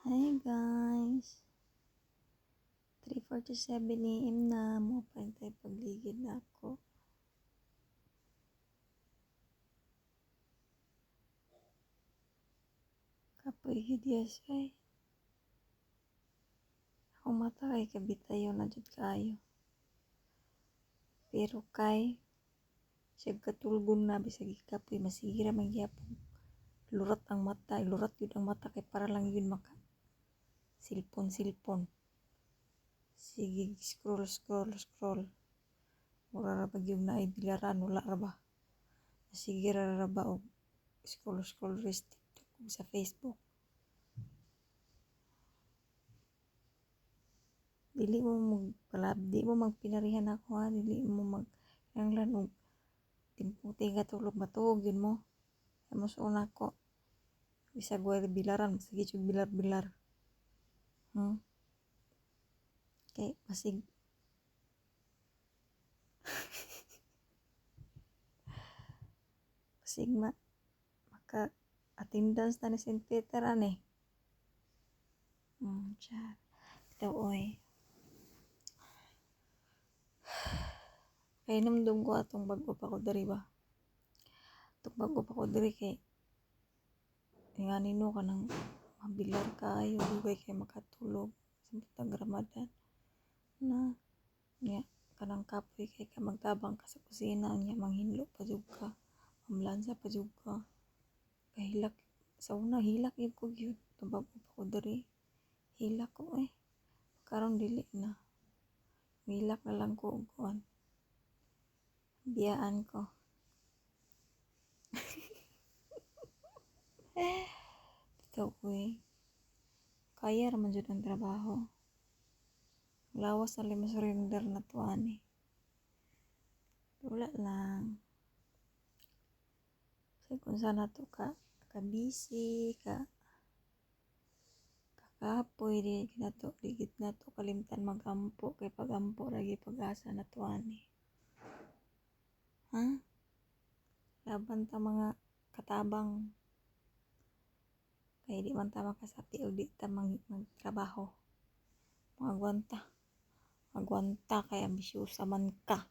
Hi guys! 3:47 AM na. Mupay tayo pagligid na ako. Kapoy hidyas ay. Ako mata kay kabitayo na dyan kayo. Pero kay siya katulgon na bisag kapoy masigira magyapon. Lurat ang mata. Lurat yun ang mata kay para lang yun maka silpon. Sige, scroll. Mura ra ba yung naibilaran, wala ra ba? Sige ra ba o scroll rest TikTok sa Facebook. Dili mo magpinarihan ako ha, dili mo nanglan og timputi nga tulog matuog yun mo. Amos una ko. Bisag wala bilaran, sige yung bilar. Okay, masig maka attendance na ni St. Peter ane. Chat. Ito oy. Kaya namdum ko atong bago pa ko diri ba. Itong bago pa ko diri kay nga nino ka ng mabilar kayo, dugay kay makatulog sa Ramadan na niya kanang kapoy kay ka magtabang ka sa kusina niya manghinlo pa jud ka, mamlansa pa jud ka. Kahilak sa una hilak yun ko yun. Itong bago pa ko diri hilak ko karon dili na. Hilak na lang ko og kuan. Biyaan ko. Ito kaya raman jud ang trabaho. Lawas na lima surrender na to ani. Wala lang. Kasi kung sana to ka busy ka kakapoy digit na to kalimtan magampo kay pagampo lagi pag-asa na to ani. Laban ta mga katabang kay di man ta makasati o di ta magtrabaho. Magwanta kay ambisyosa man ka.